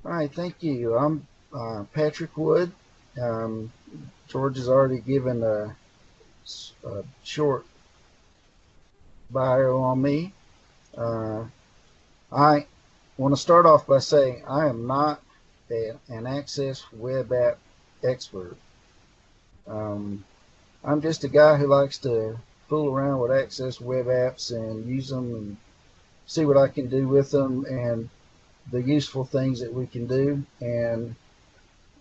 All right, thank you. I'm Patrick Wood. Um, George has already given a short bio on me. Uh, I want to start off by saying I am not an Access web app expert. Um, I'm just a guy who likes to fool around with Access web apps and use them and see what I can do with them and the useful things that we can do. And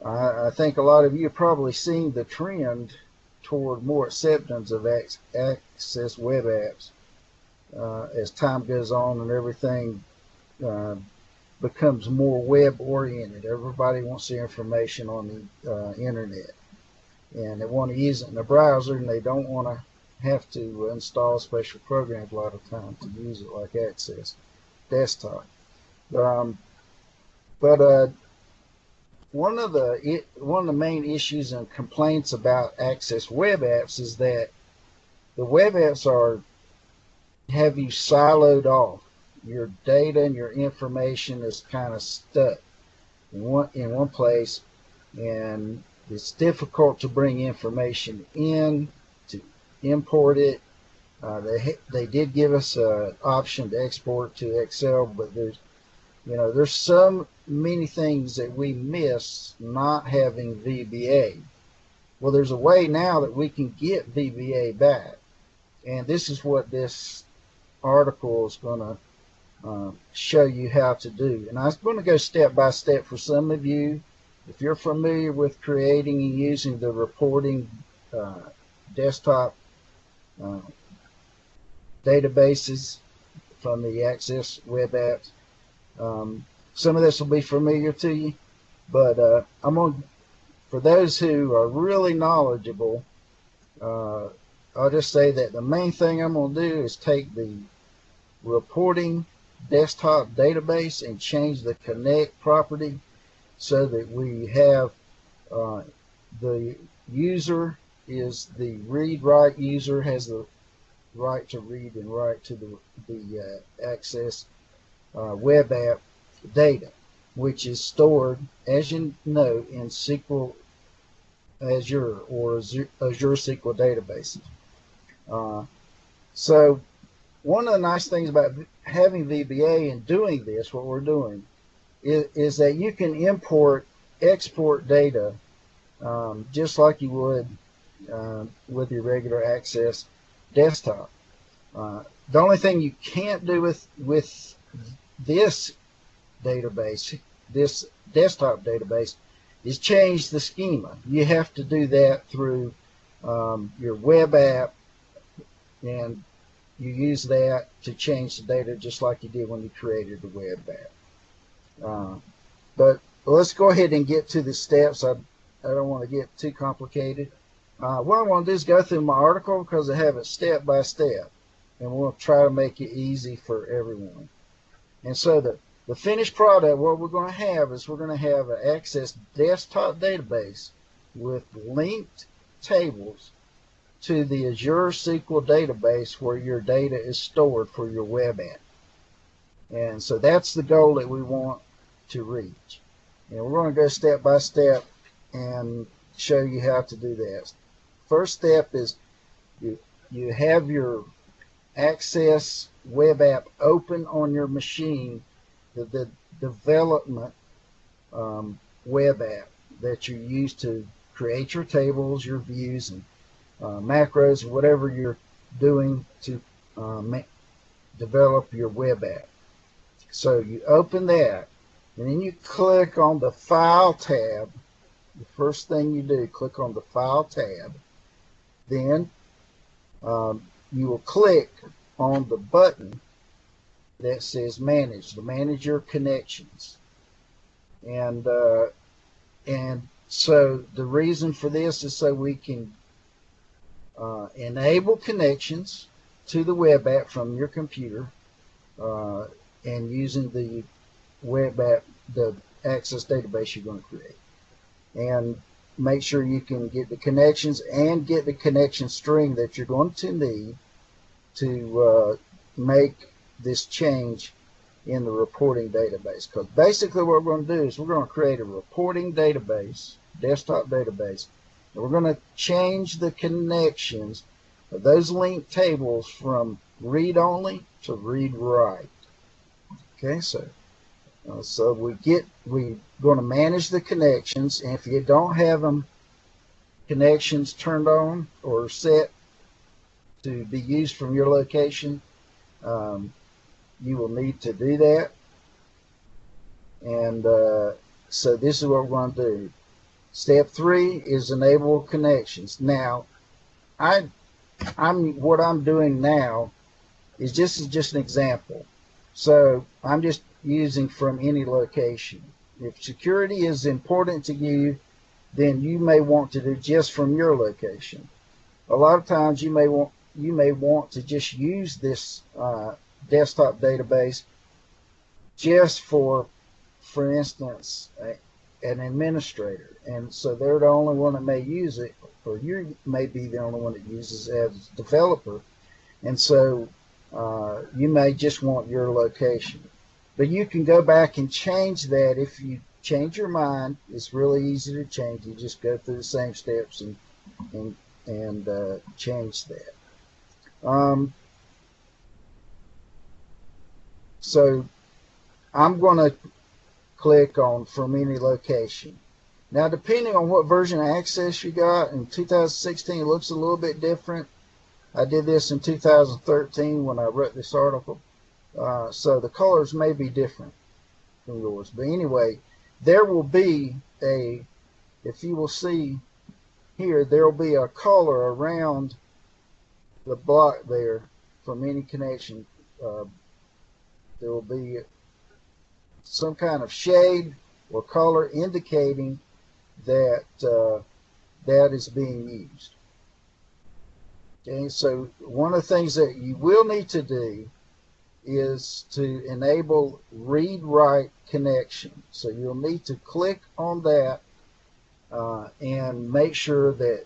I think a lot of you have probably seen the trend toward more acceptance of Access web apps as time goes on and everything uh, becomes more web oriented. Everybody wants the information on the internet, and they want to use it in the browser, and they don't want to have to install special programs a lot of times to use it, like Access Desktop. Um, but one of the main issues and complaints about Access web apps is that the web apps have you siloed off. Your data and your information is kind of stuck in one place, and it's difficult to bring information in, to import it. They did give us an option to export to Excel, but there's so many things that we miss not having VBA. Well, there's a way now that we can get VBA back, and this is what this article is going to show you how to do. And I'm going to go step by step for some of you. If you're familiar with creating and using the reporting desktop databases from the Access web apps, some of this will be familiar to you, but for those who are really knowledgeable, I'll just say that the main thing I'm going to do is take the reporting desktop database and change the connect property so that we have the user is the read-write user, has the right to read and write to the Access web app data, which is stored, as you know, in SQL Azure or Azure SQL databases. So one of the nice things about having VBA and doing this, what we're doing, is that you can export data just like you would with your regular Access desktop. The only thing you can't do with this database, this desktop database, is change the schema. You have to do that through your web app, and you use that to change the data just like you did when you created the web app. But let's go ahead and get to the steps. I don't want to get too complicated. What I want to do is go through my article because I have it step by step, and we'll try to make it easy for everyone. And so the finished product, what we're going to have is we're going to have an Access desktop database with linked tables to the Azure SQL database where your data is stored for your web app. And so that's the goal that we want to reach. And we're going to go step by step and show you how to do that. First step is you have your Access web app open on your machine, the development web app that you use to create your tables, your views, and macros, whatever you're doing to develop your web app. So you open that, and then you click on the File tab. The first thing you do, click on the File tab. Then you will click on the button that says Manage, to manage your connections. And so the reason for this is so we can enable connections to the web app from your computer and using the web app, the Access database you're going to create. And make sure you can get the connections and get the connection string that you're going to need to make this change in the reporting database. Because basically what we're going to do is we're going to create a reporting database, desktop database, and we're going to change the connections of those linked tables from read-only to read-write. Okay, so we're going to manage the connections, and if you don't have them connections turned on or set to be used from your location, you will need to do that. And so this is what we're going to do. Step 3 is enable connections. Now, what I'm doing now is just an example. So I'm just using from any location. If security is important to you, then you may want to do just from your location. A lot of times you may want to just use this desktop database just for instance, an administrator, and so they're the only one that may use it, or you may be the only one that uses it as a developer, and so you may just want your location. But you can go back and change that if you change your mind. It's really easy to change. You just go through the same steps and change that. So I'm going to click on from any location. Now, depending on what version of Access you got, in 2016 it looks a little bit different. I did this in 2013 when I wrote this article, so the colors may be different from yours. But anyway, there will be if you will see here, there will be a color around the block there from any connection. There will be some kind of shade or color indicating that that is being used. Okay, so one of the things that you will need to do is to enable read-write connection. So you'll need to click on that and make sure that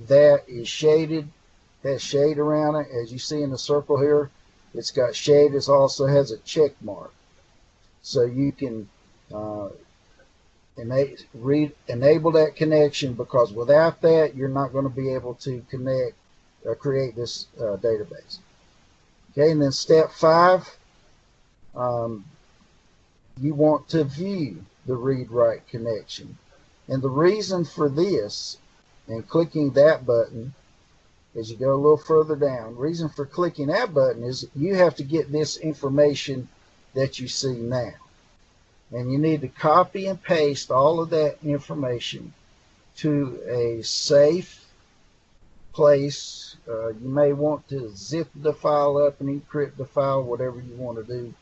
that is shaded, has shade around it. As you see in the circle here, it's got shade. It also has a check mark. So you can enable that connection, because without that, you're not going to be able to connect or create this database. Okay, and then step 5, you want to view the read-write connection. And the reason for this, and clicking that button, as you go a little further down, reason for clicking that button is you have to get this information that you see now. And you need to copy and paste all of that information to a safe place. You may want to zip the file up and encrypt the file, whatever you want to do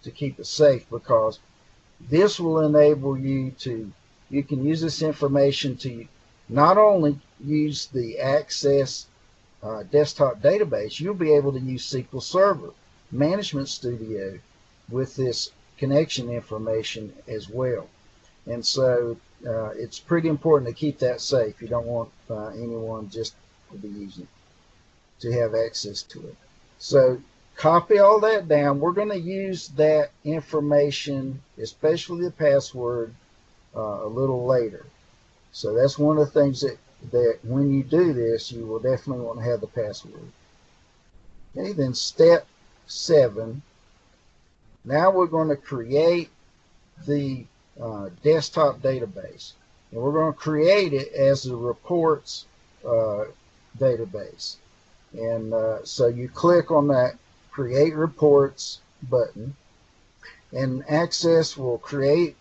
to keep it safe, because this will enable you can use this information to not only use the Access desktop database, you'll be able to use SQL Server Management Studio with this connection information as well. And so it's pretty important to keep that safe. You don't want anyone just to be using it, to have access to it. So copy all that down. We're going to use that information, especially the password, a little later. So that's one of the things that when you do this, you will definitely want to have the password. Okay, then step 7. Now we're going to create the desktop database. And we're going to create it as a reports database. And so you click on that Create Reports button, and Access will create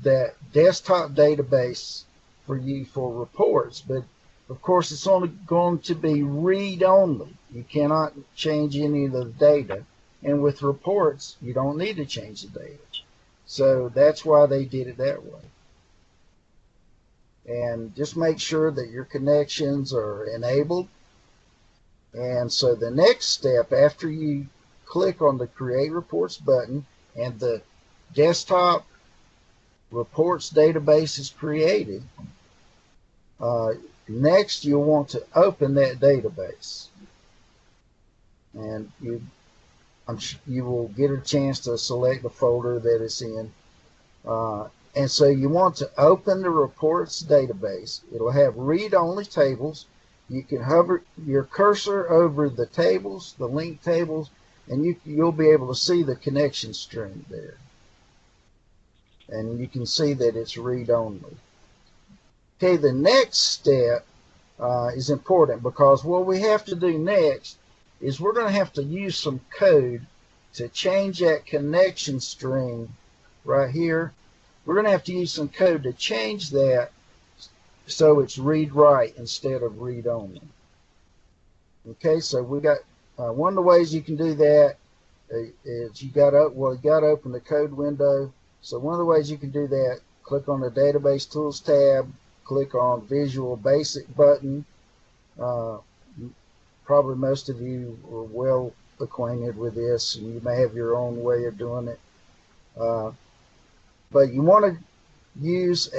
that desktop database for you for reports. But of course, it's only going to be read-only. You cannot change any of the data. And with reports, you don't need to change the data. So that's why they did it that way. And just make sure that your connections are enabled. And so the next step, after you click on the Create Reports button and the desktop reports database is created, next you'll want to open that database. And you you will get a chance to select the folder that it's in. And so you want to open the reports database. It'll have read-only tables. You can hover your cursor over the tables, the linked tables, and you'll be able to see the connection string there. And you can see that it's read-only. Okay, the next step is important, because what we have to do next is we're going to have to use some code to change that connection string right here. We're going to have to use some code to change that so it's read-write instead of read-only. Okay, so we got one of the ways you can do that is you got to open the code window. So one of the ways you can do that, click on the Database Tools tab, click on Visual Basic button. Probably most of you are well acquainted with this, and you may have your own way of doing it. But you want to use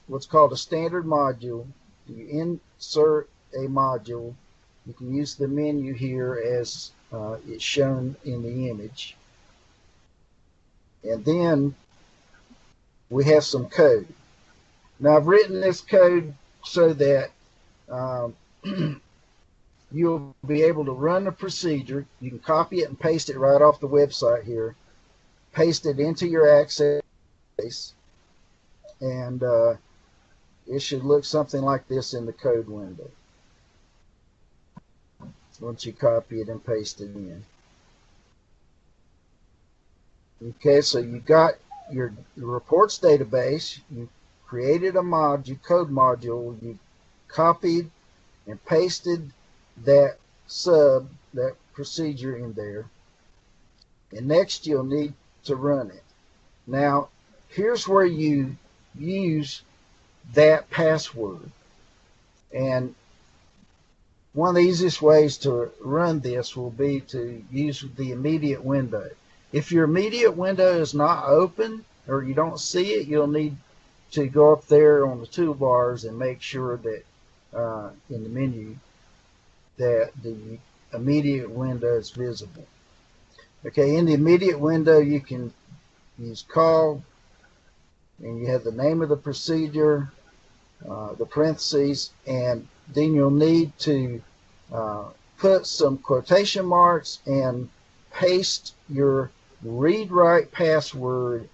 what's called a standard module. You insert a module. You can use the menu here as it's shown in the image. And then we have some code. Now I've written this code so that you'll be able to run the procedure. You can copy it and paste it right off the website here. Paste it into your Access, and it should look something like this in the code window once you copy it and paste it in. Okay, so you got your reports database. You created a code module. You copied and pasted that procedure in there, and next you'll need to run it. Now here's where you use that password, and one of the easiest ways to run this will be to use the immediate window. If your immediate window is not open or you don't see it, you'll need to go up there on the toolbars and make sure that in the menu that the immediate window is visible. Okay, in the immediate window you can use call, and you have the name of the procedure, the parentheses, and then you'll need to put some quotation marks and paste your read-write password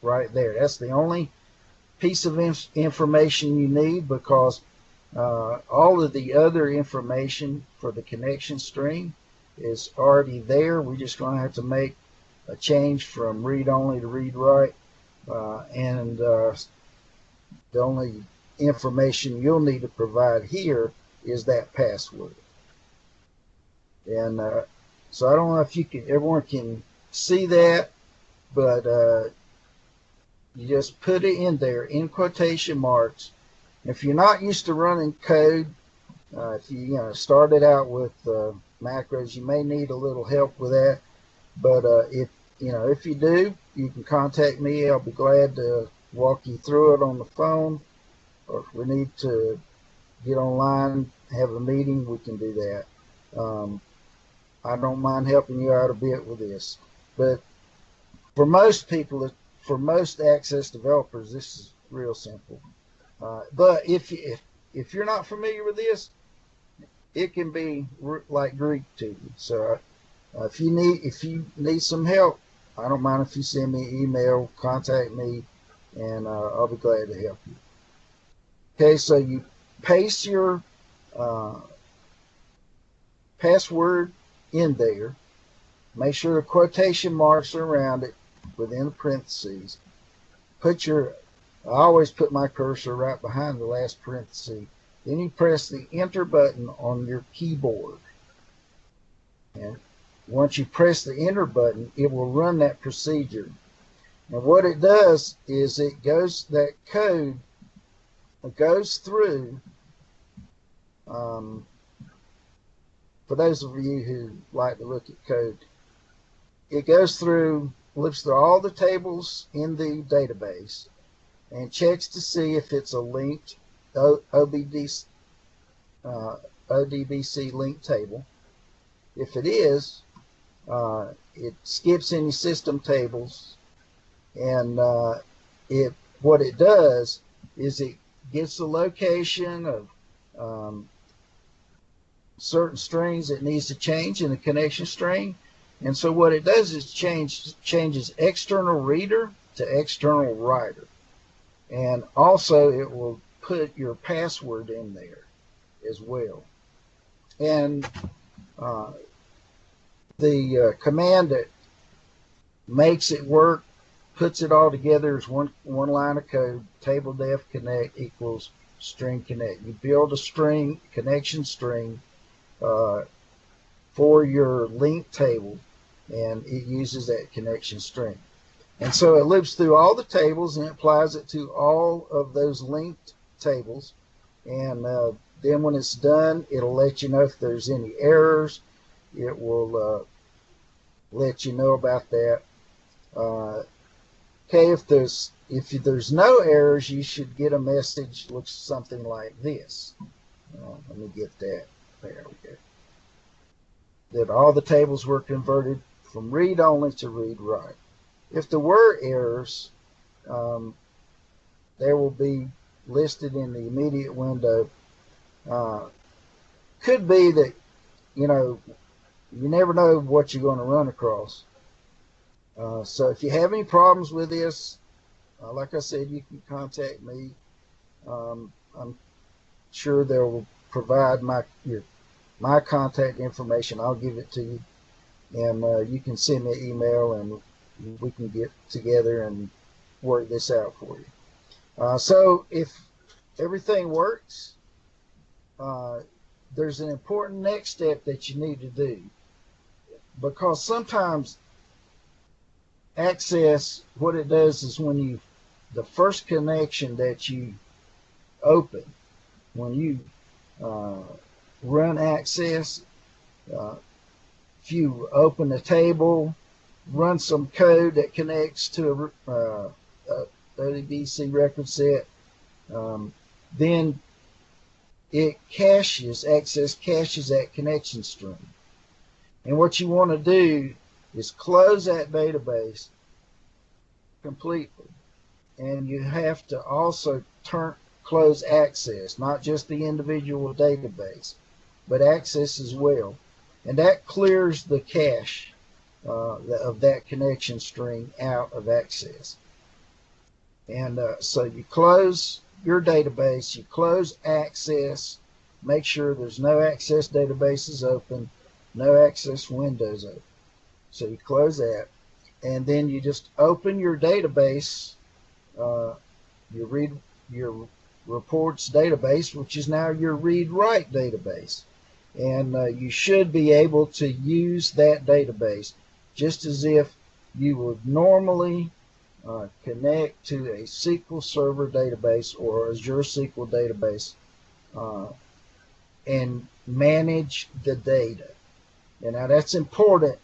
right there. That's the only piece of information you need, because all of the other information for the connection string is already there. We're just going to have to make a change from read-only to read-write, and the only information you'll need to provide here is that password. And so I don't know if everyone can see that, but you just put it in there in quotation marks. If you're not used to running code, if you started out with macros, you may need a little help with that. But if you do, you can contact me. I'll be glad to walk you through it on the phone, or if we need to get online, have a meeting, we can do that. I don't mind helping you out a bit with this. But for most people, for most Access developers, this is real simple. But if you're not familiar with this, it can be like Greek to you. So if you need some help, I don't mind if you send me an email, contact me, and I'll be glad to help you. Okay, so you paste your password in there. Make sure the quotation marks are around it within the parentheses. I always put my cursor right behind the last parenthesis. Then you press the enter button on your keyboard. And once you press the enter button, it will run that procedure. And what it does is that code goes through, for those of you who like to look at code, it goes through, looks through all the tables in the database and checks to see if it's a linked ODBC linked table. If it is, It skips any system tables, and what it does is it gets the location of certain strings it needs to change in the connection string. And so what it does is changes external reader to external writer. And also it will put your password in there as well. And the command that makes it work, puts it all together as one line of code. Table def connect equals string connect. You build a string, connection string, for your linked table, and it uses that connection string. And so it loops through all the tables and it applies it to all of those linked tables. And then when it's done, it'll let you know if there's any errors. It will let you know about that. Okay, if there's no errors, you should get a message looks something like this. Let me get that. There we go. That all the tables were converted from read-only to read-write. If there were errors, they will be listed in the immediate window. Could be that, you never know what you're going to run across. So if you have any problems with this, like I said, you can contact me. I'm sure they will provide my contact information. I'll give it to you, and you can send me an email, and we can get together and work this out for you. So if everything works, there's an important next step that you need to do, because sometimes Access, what it does is when the first connection that you open, when you run Access, if you open a table, run some code that connects to a ODBC record set, then Access caches that connection string. And what you want to do is close that database completely. And you have to also close Access, not just the individual database, but Access as well. And that clears the cache of that connection string out of Access. And so you close your database, you close Access, make sure there's no Access databases open, no Access windows open. So you close that, and then you just open your database, your reports database, which is now your read-write database. And you should be able to use that database just as if you would normally connect to a SQL Server database or Azure SQL database and manage the data. And now that's important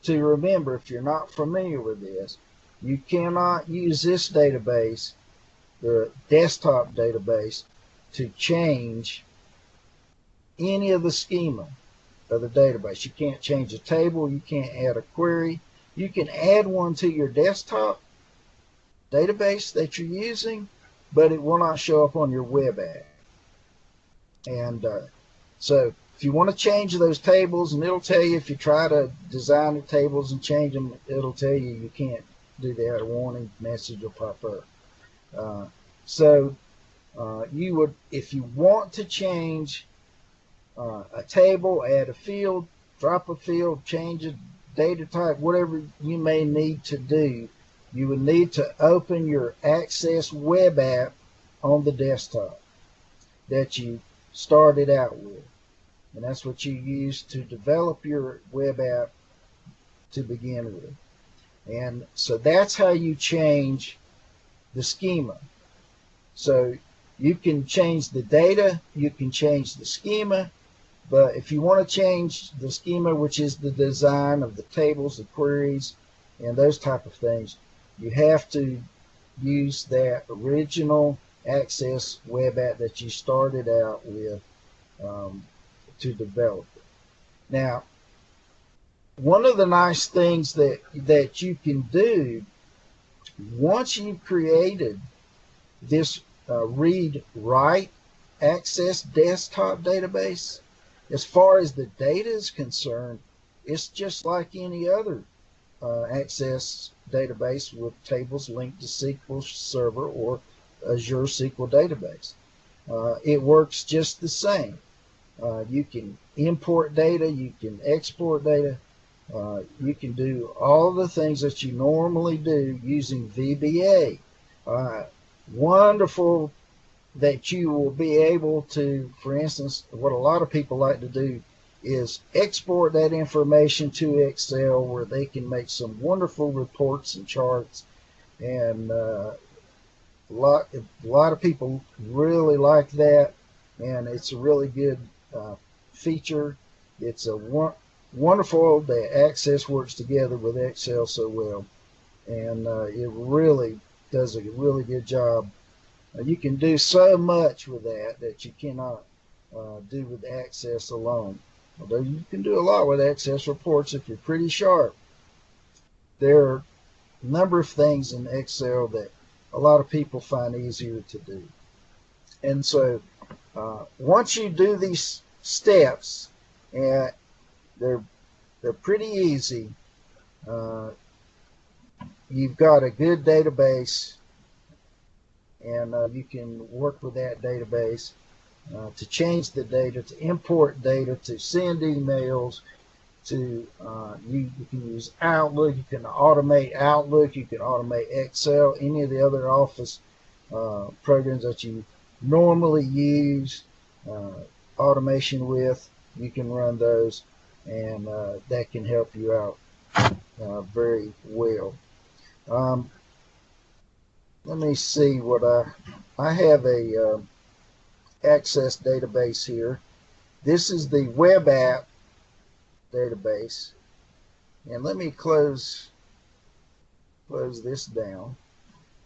to remember. If you're not familiar with this, you cannot use this database, the desktop database, to change any of the schema of the database. You can't change a table, you can't add a query. You can add one to your desktop database that you're using, but it will not show up on your web app. And so if you want to change those tables, and it'll tell you if you try to design the tables and change them, it'll tell you can't do that. A warning message will pop up. So you would, if you want to change a table, add a field, drop a field, change a data type, whatever you may need to do, you would need to open your Access web app on the desktop that you started out with. And that's what you use to develop your web app to begin with. And so that's how you change the schema. So you can change the data, you can change the schema, but if you want to change the schema, which is the design of the tables, the queries, and those type of things, you have to use that original Access web app that you started out with to develop it. Now, one of the nice things that you can do once you've created this read write access desktop database, as far as the data is concerned, it's just like any other Access database with tables linked to SQL Server or Azure SQL database. It works just the same. You can import data, you can export data, you can do all the things that you normally do using VBA. Wonderful that you will be able to, for instance, what a lot of people like to do is export that information to Excel where they can make some wonderful reports and charts. And a lot of people really like that, and it's a really good feature. It's a wonderful that Access works together with Excel so well, and it really does a really good job. You can do so much with that you cannot do with Access alone. Although you can do a lot with Access reports if you're pretty sharp. There are a number of things in Excel that a lot of people find easier to do. And so once you do these steps, and they're pretty easy, you've got a good database, and you can work with that database to change the data, to import data, to send emails, to you can use Outlook, you can automate Outlook, you can automate Excel, any of the other Office programs that you normally use automation with, you can run those, and that can help you out very well. Let me see what I have a Access database here. This is the web app database, and let me close this down.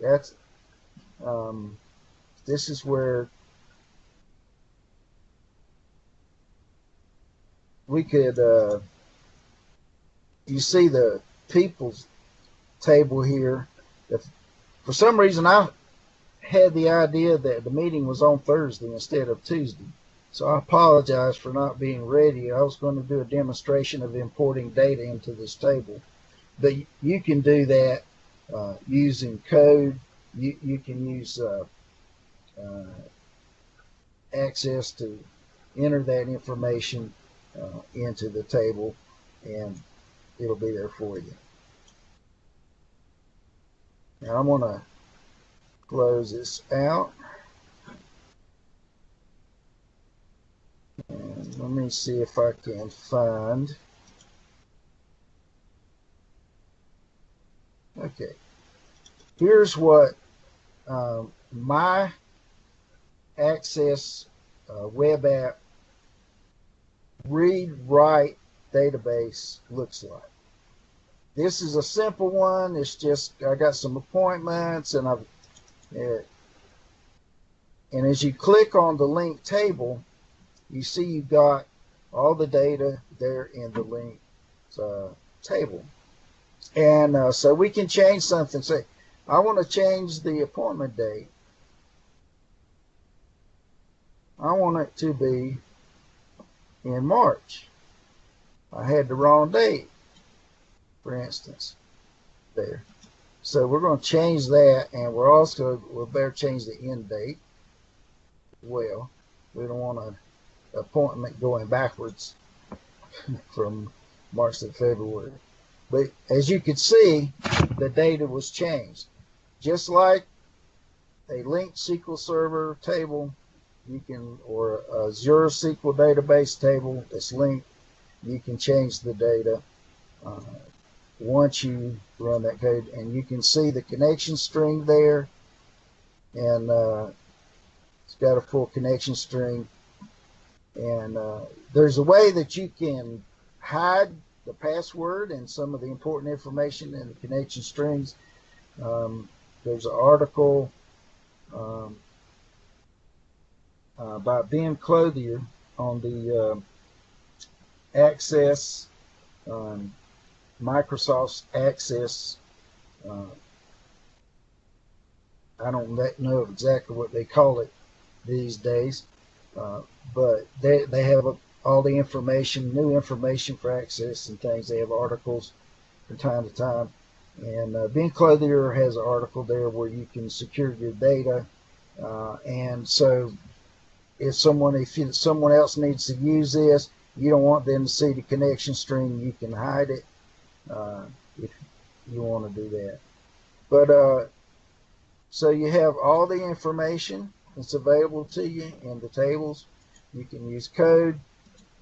That's this is where we could you see the people's table here. If for some reason I had the idea that the meeting was on Thursday instead of Tuesday, so I apologize for not being ready. I was going to do a demonstration of importing data into this table, but you can do that using code. You can use Access to enter that information into the table, and it'll be there for you. Now I'm going to close this out, and let me see if I can find. Okay, here's what my Access web app read write database looks like. This is a simple one. It's just I got some appointments, and and as you click on the link table, you see you've got all the data there in the link table. And so we can change something. Say, I want to change the appointment date. I want it to be in March. I had the wrong date, for instance, there. So we're going to change that, and we'll better change the end date. Well, we don't want an appointment going backwards from March to February. But as you can see, the data was changed. Just like a linked SQL Server table, you can, or a Azure SQL database table that's linked, you can change the data once you run that code, and you can see the connection string there, and it's got a full connection string. And there's a way that you can hide the password and some of the important information in the connection strings. There's an article by Ben Clothier on the Access Microsoft's Access. Uh, I don't know exactly what they call it these days, uh, but they have all the information, new information for Access and things. They have articles from time to time. And Ben Clothier has an article there where you can secure your data. And so if someone else needs to use this, you don't want them to see the connection string, you can hide it if you want to do that. But so you have all the information that's available to you in the tables. You can use code.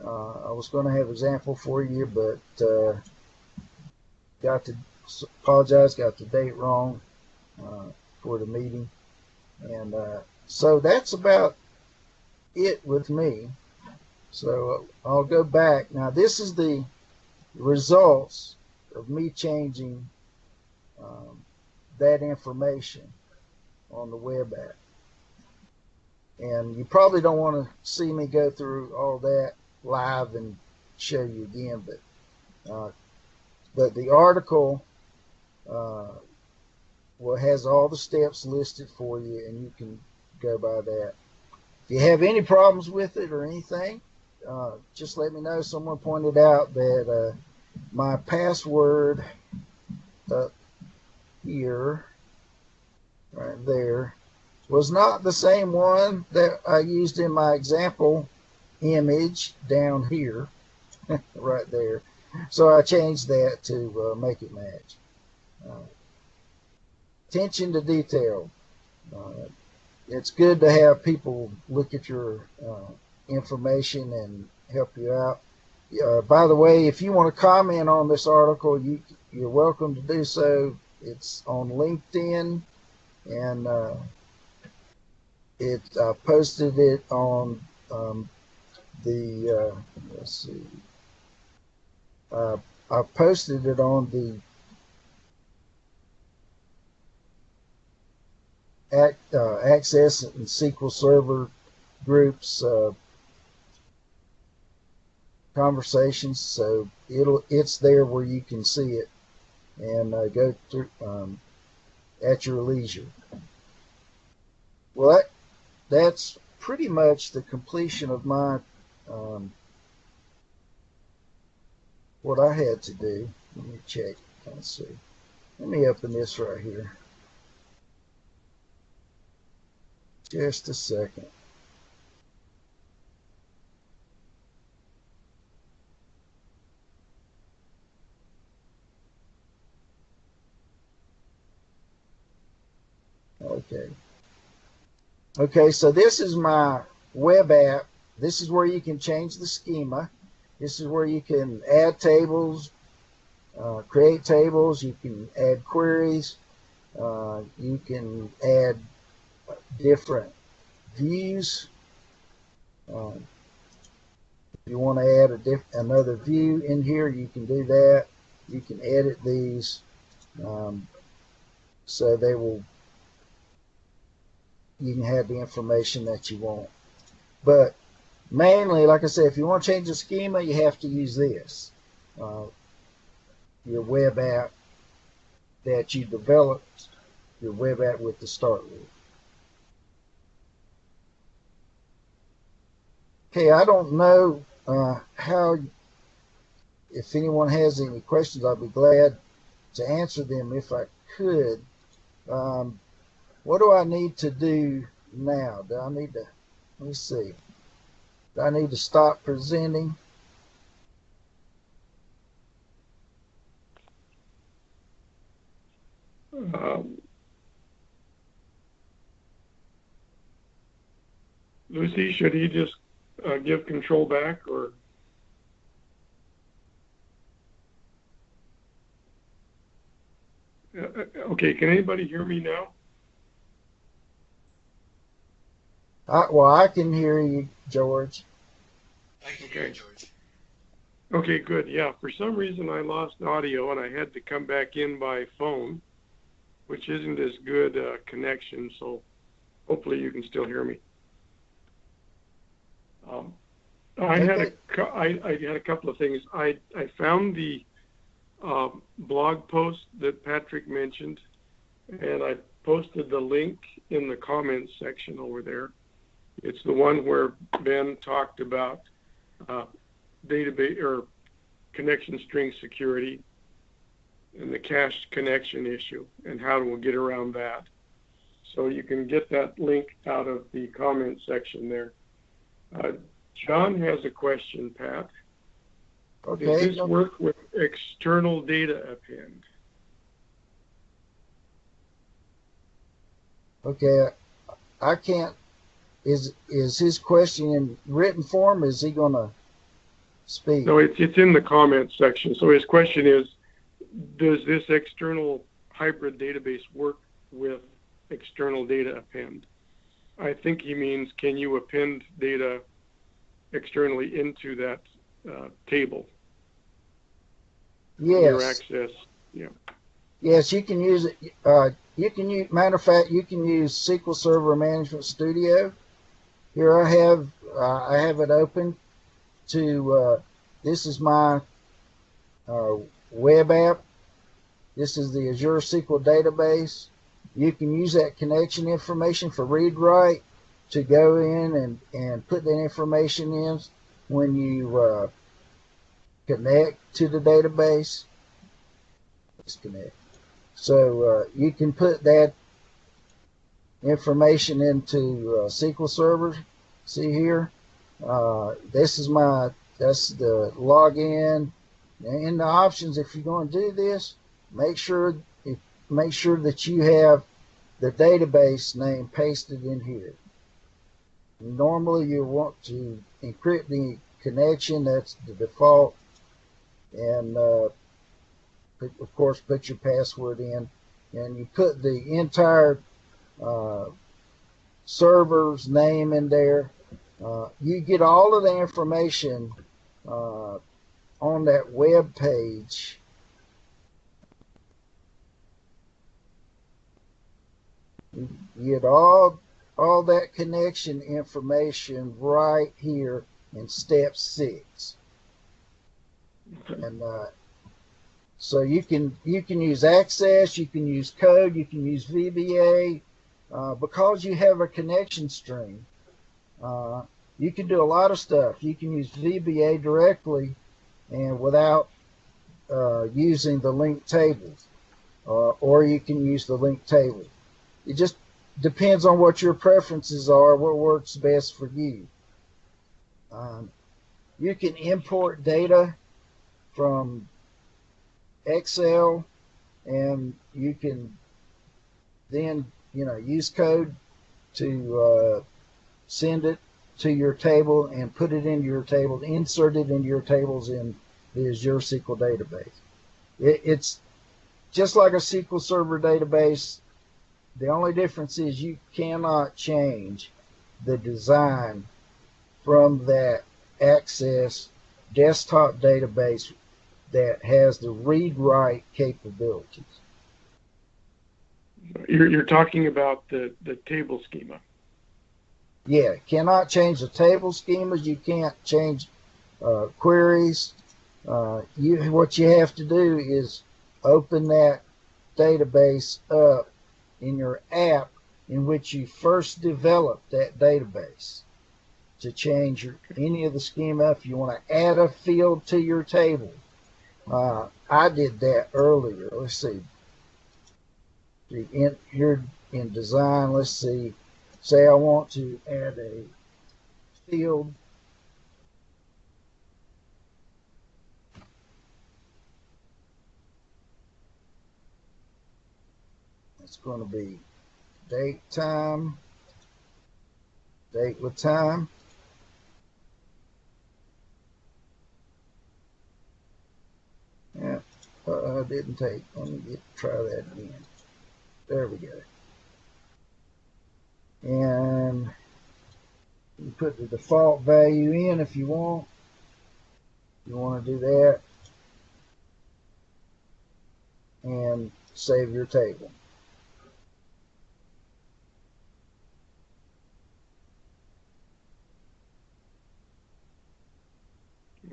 I was going to have an example for you, but apologize, got the date wrong for the meeting. And so that's about it with me. So I'll go back. Now this is the results of me changing that information on the web app. And you probably don't want to see me go through all that live and show you again, but the article has all the steps listed for you, and you can go by that. If you have any problems with it or anything, just let me know. Someone pointed out that my password up here, right there, was not the same one that I used in my example image down here, right there. So I changed that to make it match. Attention to detail. It's good to have people look at your information and help you out. By the way, if you want to comment on this article, you're welcome to do so. It's on LinkedIn, and I posted it on let's see. I posted it on the Access and SQL Server groups conversations, so it's there where you can see it and go through at your leisure. Well, that's pretty much the completion of my what I had to do. Let me check. Let's see. Let me open this right here. Just a second. Okay, so this is my web app. This is where you can change the schema. This is where you can add tables, create tables. You can add queries. You can add different views. If you want to add another view in here, you can do that. You can edit these so you can have the information that you want. But mainly, like I said, if you want to change the schema, you have to use this, your web app that you developed, your web app with to start with. Okay, I don't know if anyone has any questions, I'd be glad to answer them if I could. What do I need to do now? Do I need to, let me see. Do I need to stop presenting? Lucy, should he just give control back, or? Okay, can anybody hear me now? Well, I can hear you, George. I can hear you, George. Okay, good. Yeah, for some reason I lost audio and I had to come back in by phone, which isn't as good a connection, so hopefully you can still hear me. I had a couple of things. I found the blog post that Patrick mentioned, and I posted the link in the comments section over there. It's the one where Ben talked about database or connection string security and the cached connection issue and how we'll get around that. So you can get that link out of the comment section there. John has a question, Pat. Okay. Does this work with external data append? Okay, I can't. Is his question in written form? Is he going to speak? No, it's in the comments section. So his question is, does this external hybrid database work with external data append? I think he means, can you append data externally into that table? Yes. Your access, yeah. Yes, you can use it. You can use. Matter of fact, you can use SQL Server Management Studio. Here I have it open to. This is my web app. This is the Azure SQL database. You can use that connection information for read-write to go in and put that information in when you connect to the database. Disconnect. So you can put that information into SQL Server. See here, that's the login. In the options, if you're going to do this, make sure that you have the database name pasted in here. Normally, you want to encrypt the connection. That's the default, and of course, put your password in, and you put the entire server's name in there. You get all of the information on that web page. You get all that connection information right here in step 6. And so you can use Access, you can use code, you can use VBA. Because you have a connection string, you can do a lot of stuff. You can use VBA directly and without using the linked tables, or you can use the linked table. It just depends on what your preferences are, what works best for you. You can import data from Excel, and you can then use code to send it to your table and put it into your table, insert it into your tables in the Azure SQL database. It's just like a SQL Server database. The only difference is you cannot change the design from that Access desktop database that has the read-write capabilities. You're talking about the table schema. Yeah, cannot change the table schemas. You can't change queries. What you have to do is open that database up in your app in which you first developed that database to change any of the schema. If you want to add a field to your table, I did that earlier. Let's see. Here in design, let's see. Say I want to add a field. It's going to be date with time. Yeah, didn't take. Let me try that again. There we go. And you put the default value in if you want. You want to do that. And save your table.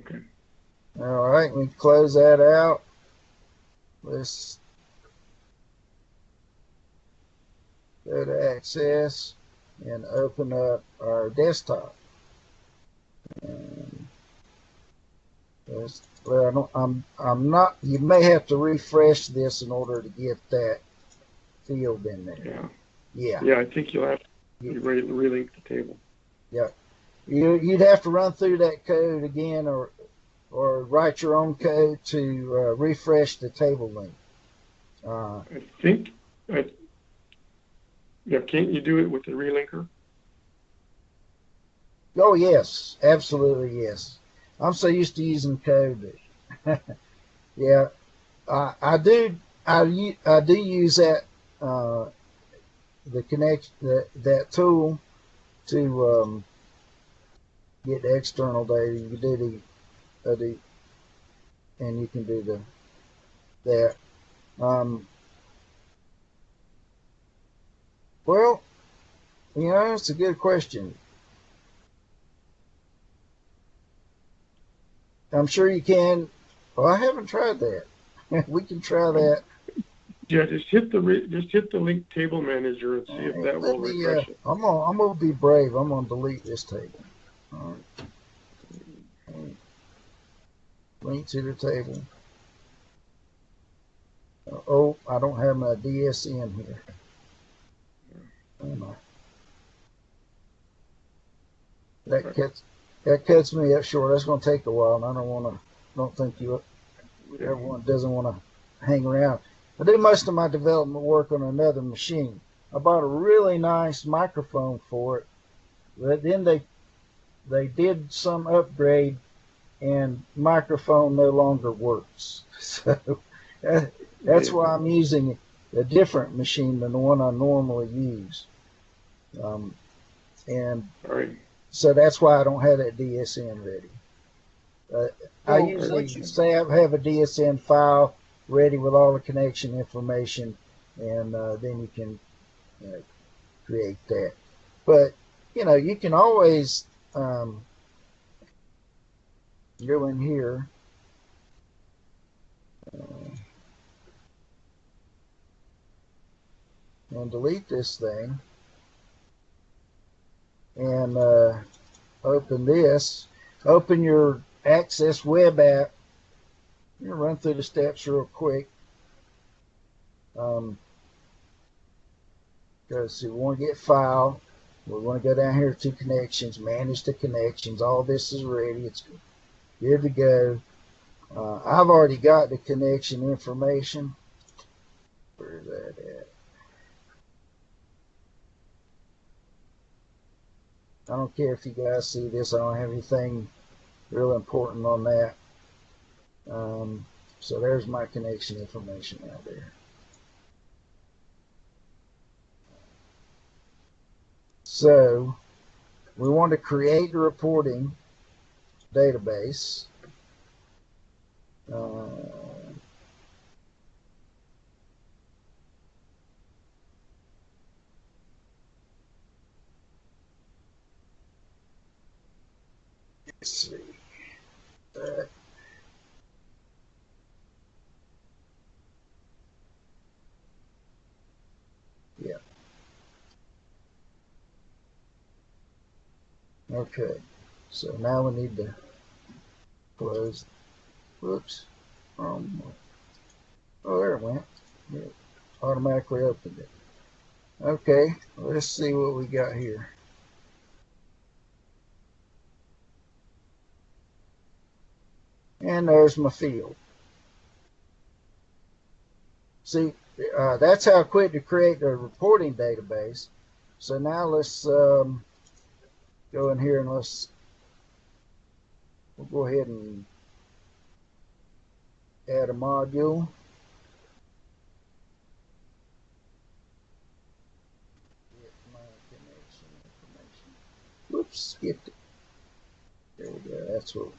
Okay. All right, we close that out. let's go to Access and open up our desktop. And well, I'm not. You may have to refresh this in order to get that field in there. Yeah. Yeah. Yeah, I think you'll have to relink the table. Yeah. You'd have to run through that code again, or write your own code to refresh the table link. I think. Yeah, can't you do it with the relinker? Oh yes, absolutely yes. I'm so used to using code. Yeah, I do. I do use that the connect that tool to get the external data. You do the and you can do that. Um, well, it's a good question. I'm sure you can. Well, I haven't tried that. We can try that. Yeah, just hit the link table manager and see if that will refresh it. I'm gonna be brave. I'm gonna delete this table. All right. Link to the table. Oh, I don't have my DSN here. That cuts me up short. That's gonna take a while, and I don't think everyone doesn't want to hang around. I do most of my development work on another machine. I bought a really nice microphone for it, but then they did some upgrade, and microphone no longer works. So that's why I'm using a different machine than the one I normally use. And so that's why I don't have that DSN ready. I usually say I have a DSN file ready with all the connection information, and then you can create that. But you can always go in here and delete this thing and open this. Open your Access web app. I'm gonna run through the steps real quick. Because we want to get file. We want to go down here to connections, manage the connections. All this is ready. It's good to go. I've already got the connection information. Where is that at? I don't care if you guys see this. I don't have anything real important on that. So there's my connection information out there. So we want to create a reporting database. Let's see. Yeah. Okay. So now we need to close. Whoops. Oh, there it went. It automatically opened it. Okay. Let's see what we got here. And there's my field. See, that's how quick to create a reporting database. So now let's go in here and we'll go ahead and add a module. Get my connection information. Whoops, skipped it. There we go. That's what.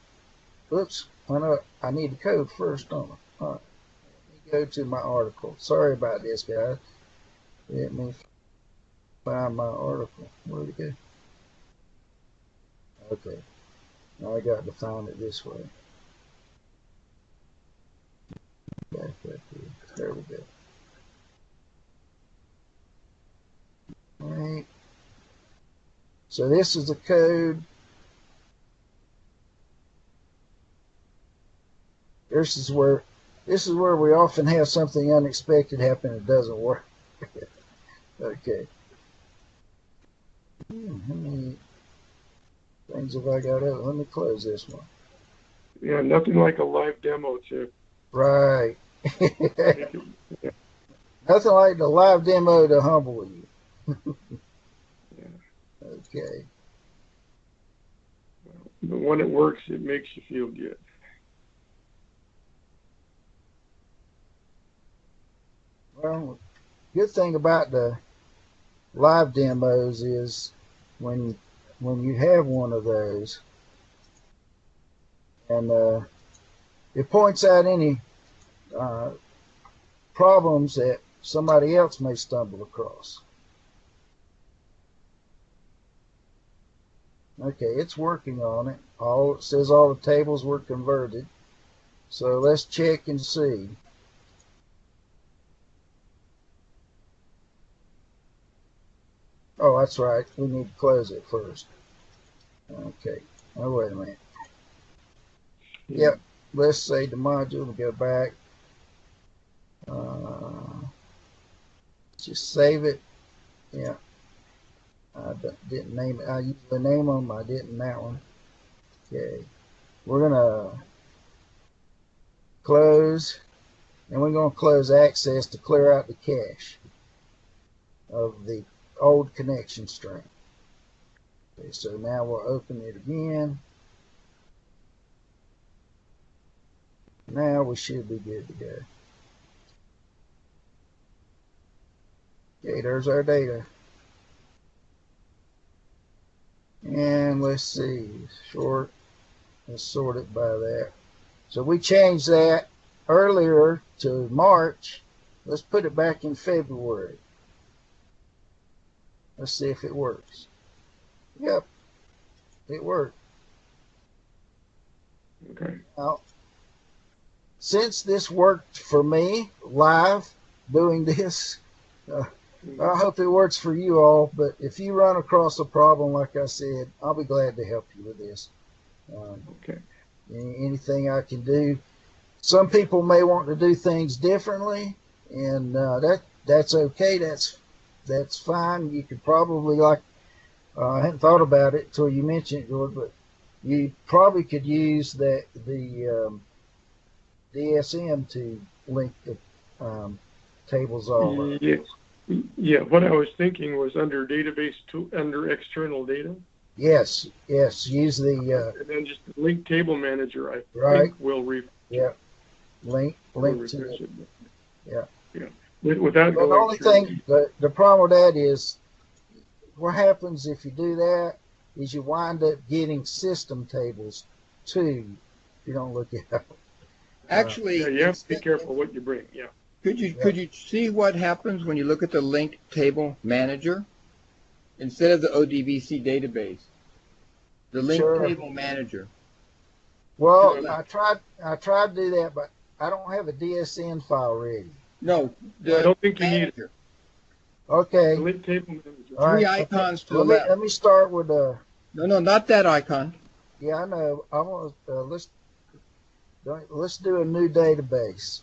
Whoops. I need the code first, don't I? All right. Let me go to my article. Sorry about this, guys. Let me find my article. Where'd it go? Okay. Now I got to find it this way. back up here. There we go. All right. So this is the code. This is where we often have something unexpected happen. It doesn't work. Okay. How many things have I got out? Let me close this one. Yeah, nothing like a live demo to Right. make it, yeah, Nothing like the live demo to humble you. yeah. Okay. But when it works, it makes you feel good. Well, good thing about the live demos is when you have one of those and it points out any uh, problems that somebody else may stumble across. Okay, it's working on it. It says all the tables were converted. So let's check and see. Oh, that's right. We need to close it first. Okay. Oh, wait a minute. Yep. Let's say the module and go back. Just save it. Yeah. I didn't name it. I used the name them. I didn't that one. Okay. We're going to close. And we're going to close access to clear out the cache of the old connection string. Okay, so now we'll open it again. Now we should be good to go. Okay, there's our data. And let's see, let's sort it by that. So we changed that earlier to March. Let's put it back in February. Let's see if it works. Yep, it worked. Okay. Now, since this worked for me live doing this, I hope it works for you all. But if you run across a problem, like I said, I'll be glad to help you with this. Okay. Anything I can do. Some people may want to do things differently, and that's okay. That's fine. You could probably I hadn't thought about it until you mentioned it, George, but you probably could use the DSM to link the tables all up. Yeah. What I was thinking was under database under external data. Yes. Use the and then just the link table manager. I right. think will refresh. Yeah. Link to it. Yeah. Without but going the only thing, the problem with that is, what happens if you do that is you wind up getting system tables too if you don't look it up. Actually, you have to be careful what you bring. Yeah. Could you see what happens when you look at the link table manager instead of the ODBC database? The link table manager. Well, I tried to do that, but I don't have a DSN file ready. No, I don't think you need it. Okay. The link table manager. Three icons to the left. Let me start with No, not that icon. Yeah, I know. I want let's do a new database.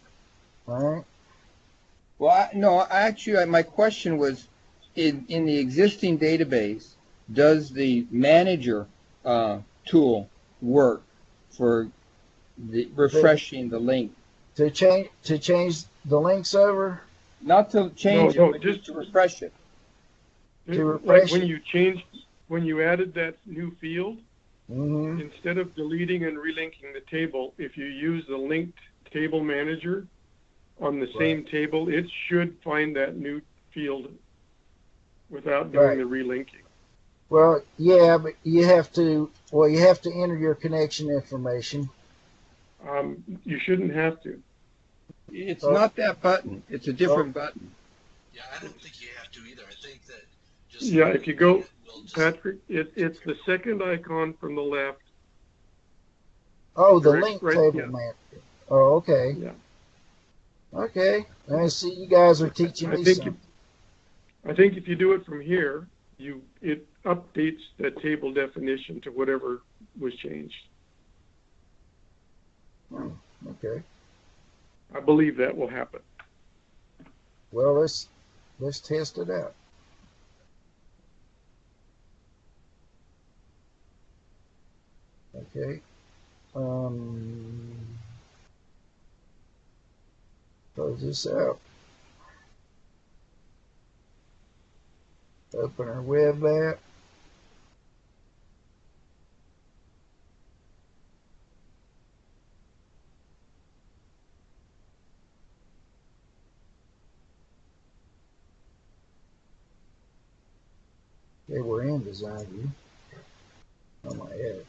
All right. Well, actually, my question was, in the existing database, does the manager tool work for refreshing the link? To change the links over? Not to change it, but just to refresh it. To refresh when you added that new field, mm-hmm. instead of deleting and relinking the table, if you use the linked table manager on the same table, it should find that new field without doing the relinking. Well, yeah, but you have to enter your connection information. You shouldn't have to. It's not that button. It's a different button. Yeah, I don't think you have to either. I think that just if you go, Patrick, it's the second icon from the left. Oh, the link table manager. Oh, okay. Yeah. Okay. I see you guys are teaching I me think something. if you do it from here, it updates the table definition to whatever was changed. Hmm, okay. I believe that will happen. Well, let's test it out. Okay. Um, close this out. Open our web app. Okay, we're in design view. Oh my head.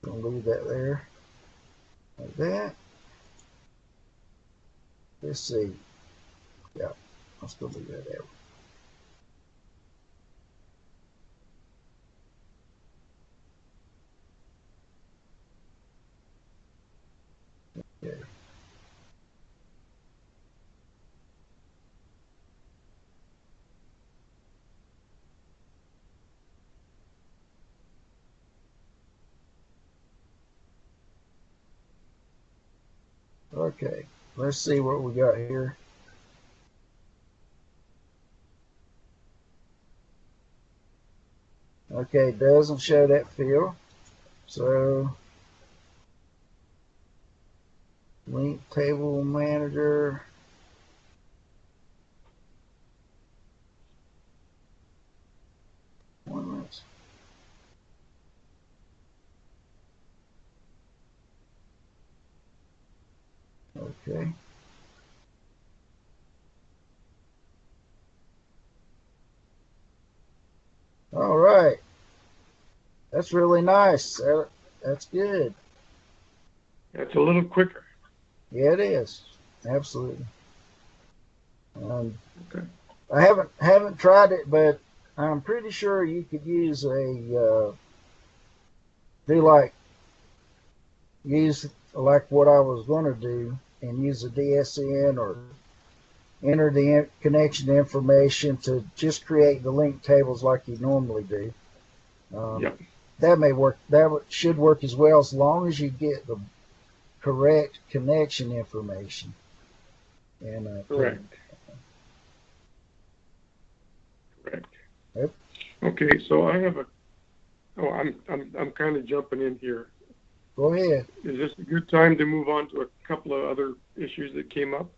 Gonna leave that there. Like that. Let's see. Yeah, I'll still leave that there. Okay. Okay. Let's see what we got here. Okay, it doesn't show that field. So link table manager. Appointments. Okay. All right. That's really nice. That's good. That's a little quicker. Yeah, it is. Absolutely. Um, Okay. I haven't tried it, but I'm pretty sure you could use do like use like what I was going to do and use a DSN or enter the connection information to just create the link tables like you normally do. Um, Yep. that may work. That should work as well as long as you get the correct connection information and put it. Correct. Correct. Yep. Okay. So I have a. Oh, I'm kind of jumping in here. Go ahead. Is this a good time to move on to a couple of other issues that came up?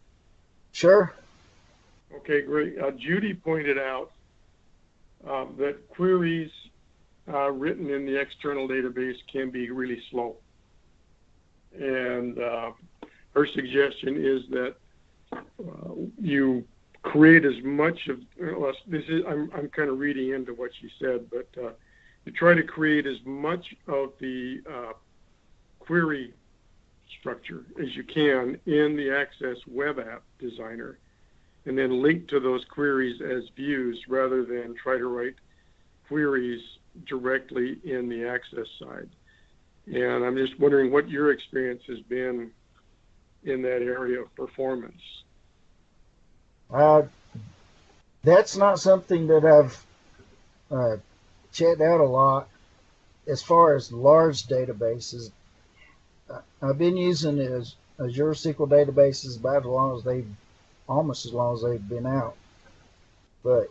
Sure. Okay, great. Judy pointed out that queries written in the external database can be really slow. And her suggestion is that you create as much of, well, this is, I'm kind of reading into what she said, but you try to create as much of the query structure as you can in the Access web app designer, and then link to those queries as views rather than try to write queries directly in the Access side. And I'm just wondering what your experience has been in that area of performance. Uh, that's not something that I've checked out a lot as far as large databases. I've been using Azure SQL databases about almost as long as they've been out. But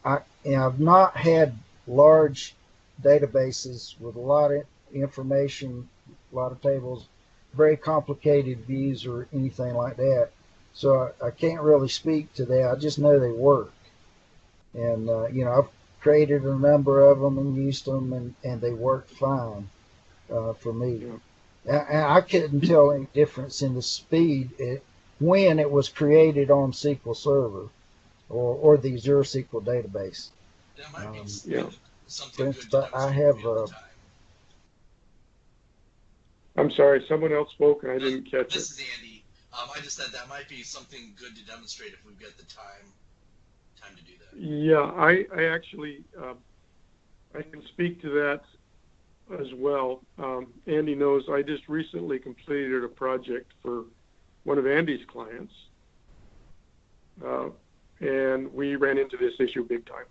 I've not had large databases with a lot of information, a lot of tables, very complicated views or anything like that. So I can't really speak to that. I just know they work. And, I've created a number of them and used them, and they work fine for me. Yeah. And I couldn't tell any difference in the speed when it was created on SQL Server or the Azure SQL database. That might be Yeah. something For good instance, to I demonstrate have if you have the time. I'm sorry, someone else spoke and I didn't catch This it. is Andy. I just said that might be something good to demonstrate if we've got the time to do that. Yeah, I actually I can speak to that as well. Andy knows I just recently completed a project for one of Andy's clients, and we ran into this issue big time.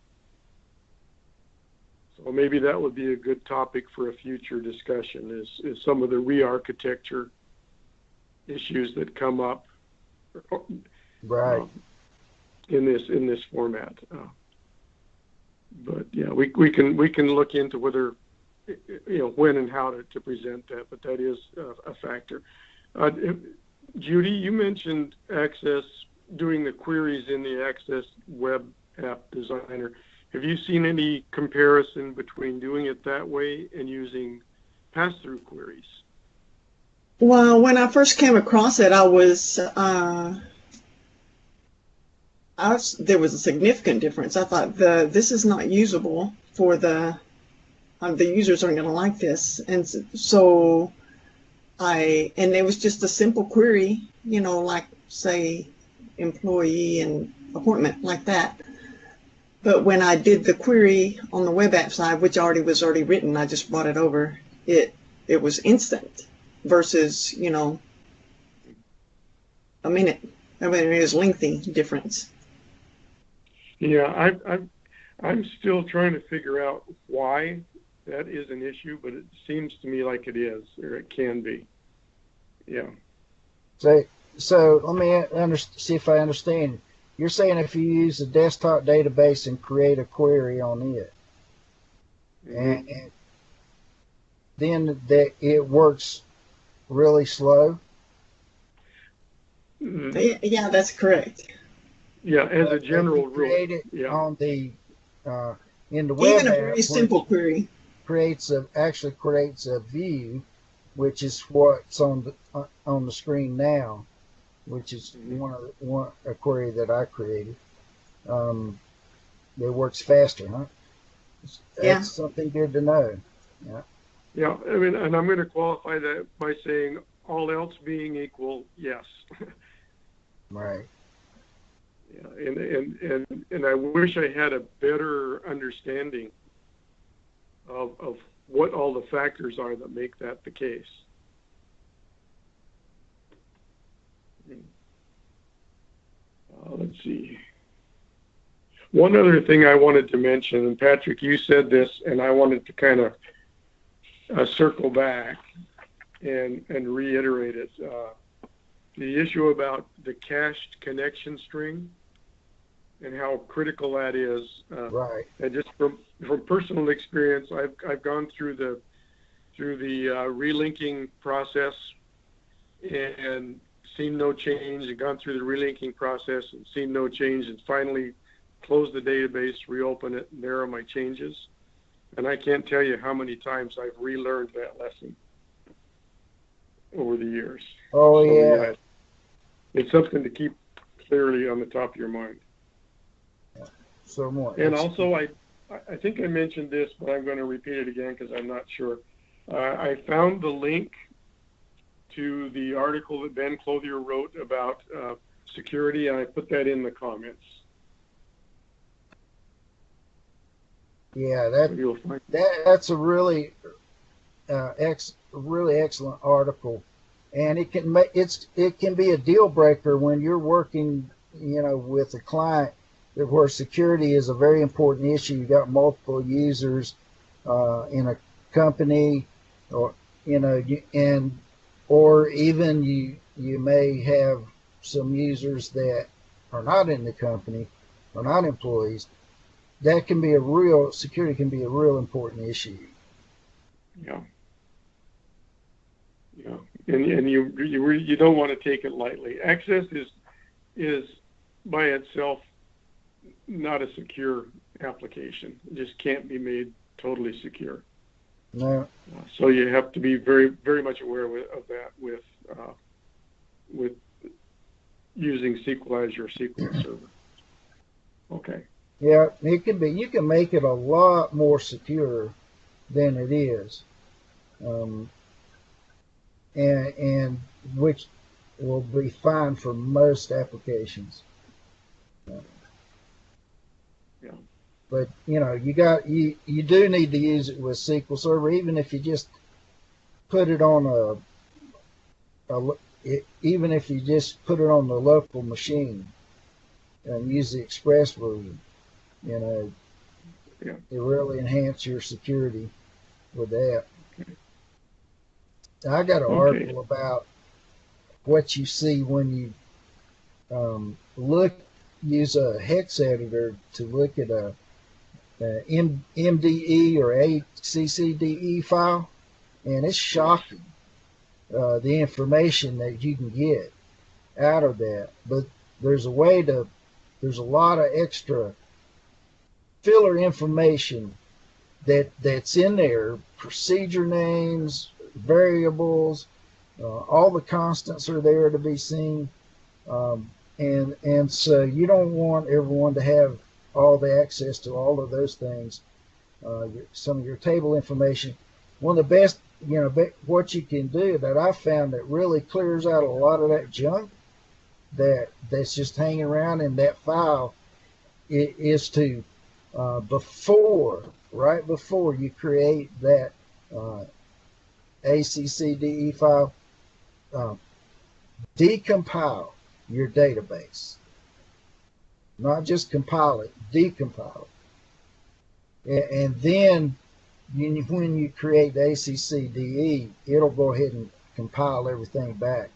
So maybe that would be a good topic for a future discussion, is some of the re-architecture issues that come up Right. in this format. But yeah, we can look into whether, when and how to present that, but that is a factor. Judy, you mentioned Access doing the queries in the Access web app designer. Have you seen any comparison between doing it that way and using pass-through queries? Well, when I first came across it, there was a significant difference. I thought this is not usable for the users aren't going to like this, and so and it was just a simple query, like say employee and appointment like that. But when I did the query on the web app side, which was already written, I just brought it over. It was instant versus a minute. I mean, it was lengthy difference. Yeah, I'm still trying to figure out why that is an issue, but it seems to me like it is, or it can be. Yeah. So let me see if I understand. You're saying if you use a desktop database and create a query on it, Mm-hmm. and then that it works really slow? Mm-hmm. Yeah, that's correct. Yeah, as a general rule. Create it Yeah. on the in the web Even a app, very simple query actually creates a view, which is what's on the screen now, which is a query that I created. It works faster, huh? That's something good to know. Yeah. Yeah, I mean, and I'm going to qualify that by saying all else being equal, yes. Right. Yeah, and I wish I had a better understanding of what all the factors are that make that the case. Let's see. One other thing I wanted to mention, and Patrick, you said this, and I wanted to kind of circle back and reiterate it. The issue about the cached connection string and how critical that is. Right. And just from personal experience, I've gone through the relinking process and seen no change, and gone through the relinking process and seen no change, and finally close the database, reopen it, and there are my changes. And I can't tell you how many times I've relearned that lesson over the years. Oh, So, yeah. it's something to keep clearly on the top of your mind. So more. And also, I think I mentioned this, but I'm going to repeat it again because I'm not sure. I found the link to the article that Ben Clothier wrote about security, and I put that in the comments. Yeah, that's a really really excellent article, and it can be a deal breaker when you're working, with a client where security is a very important issue. You got multiple users in a company, or or even you may have some users that are not in the company, are not employees. That can be security can be a real important issue. Yeah. Yeah, and you don't want to take it lightly. Access is by itself not a secure application. It just can't be made totally secure. No. So you have to be very, very much aware of that with using SQL as your SQL server. Okay. Yeah, it can be. You can make it a lot more secure than it is, and which will be fine for most applications. Yeah. But you do need to use it with SQL Server, even if you just put it on even if you just put it on the local machine and use the express version. Yeah. It really enhance your security with that. I got an article about what you see when you use a hex editor to look at a MDE or AccessDE file, and it's shocking the information that you can get out of that. But there's a lot of extra filler information that's in there, procedure names, variables, all the constants are there to be seen, and so you don't want everyone to have all the access to all of those things. Some of your table information. One of the best, what you can do that I found that really clears out a lot of that junk that's just hanging around in that file is to right before you create that AccessDE file, decompile your database. Not just compile it, decompile it. And then when you create the AccessDE, it'll go ahead and compile everything back.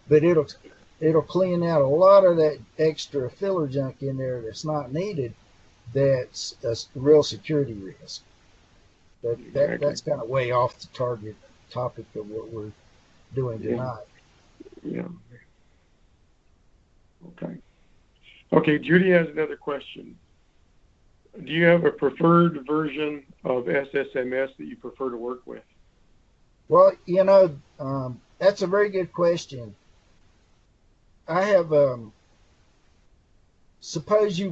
But it'll clean out a lot of that extra filler junk in there that's not needed, that's a real security risk. But that's kind of way off the target topic of what we're doing tonight. Yeah. Okay, Judy has another question. Do you have a preferred version of SSMS that you prefer to work with? Well, that's a very good question. I have, suppose you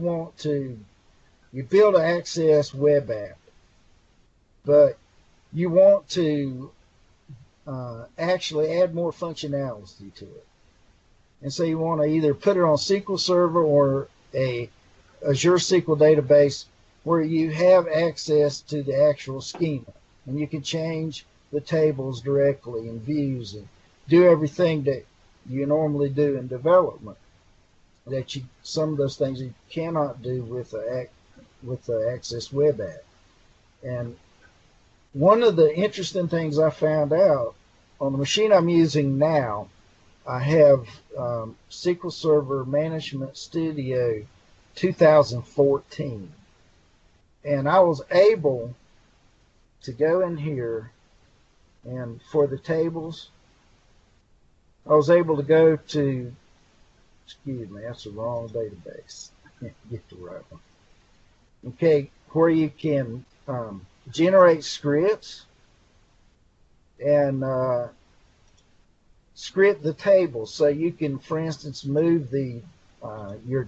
build an Access web app, but you want to actually add more functionality to it. And so you want to either put it on SQL Server or a Azure SQL database where you have access to the actual schema. And you can change the tables directly and views and do everything that you normally do in development. Some of those things you cannot do with the Access web app. And one of the interesting things I found out on the machine I'm using now, I have SQL Server Management Studio 2014. And I was able to go in here, and for the tables, I was able to go to, excuse me, that's the wrong database. Get the right one. Okay, where you can generate scripts and script the table. So you can, for instance, move your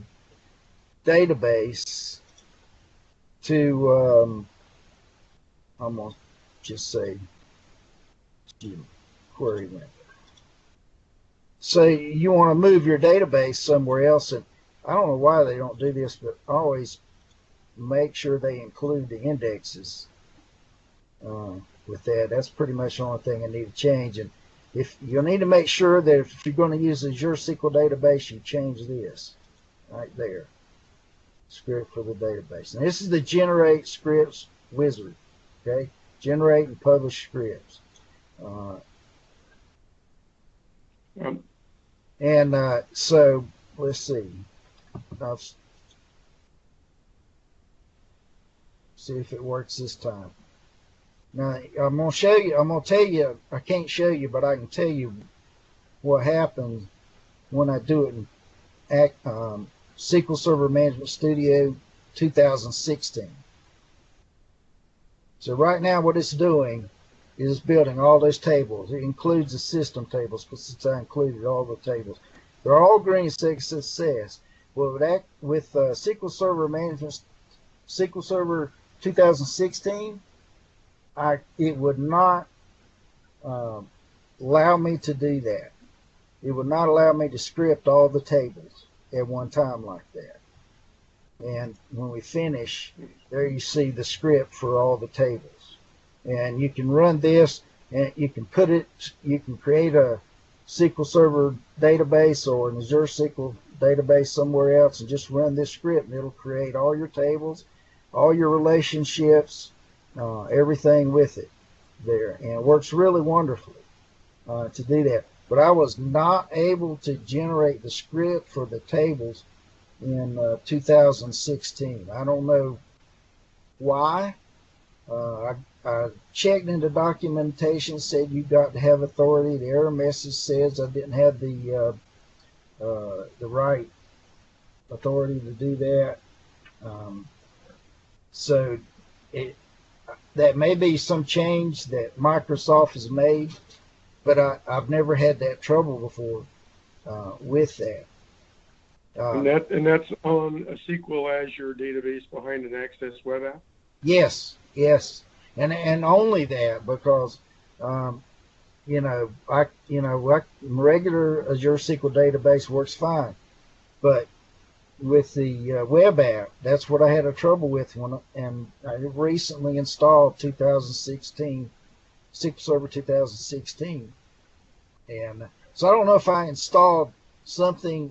database to, I'm going to just say, query method. So you want to move your database somewhere else, and I don't know why they don't do this, but always make sure they include the indexes with that. That's pretty much the only thing I need to change. And if you'll need to make sure that if you're going to use Azure SQL database, you change this right there. Script for the database. And this is the generate scripts wizard. Okay, generate and publish scripts. So let's see. I'll see if it works this time. Now I'm gonna show you. I'm gonna tell you. I can't show you, but I can tell you what happens when I do it in SQL Server Management Studio 2016. So right now what it's doing is building all those tables. It includes the system tables, because since I included all the tables. They're all green success. Well, with SQL Server Management, SQL Server 2016, it would not allow me to do that. It would not allow me to script all the tables at one time like that. And when we finish, there you see the script for all the tables. And you can run this, and you can create a SQL Server database or an Azure SQL database somewhere else and just run this script, and it'll create all your tables, all your relationships, everything with it there. And it works really wonderfully to do that. But I was not able to generate the script for the tables in 2016. I don't know why. I checked into documentation, said you got to have authority. The error message says I didn't have the right authority to do that. So that may be some change that Microsoft has made, but I've never had that trouble before with that. And that's on a SQL Azure database behind an Access web app? Yes, yes. And only that, because regular Azure SQL database works fine, but with the web app, that's what I had a trouble with and I recently installed 2016 SQL Server 2016, and so I don't know if I installed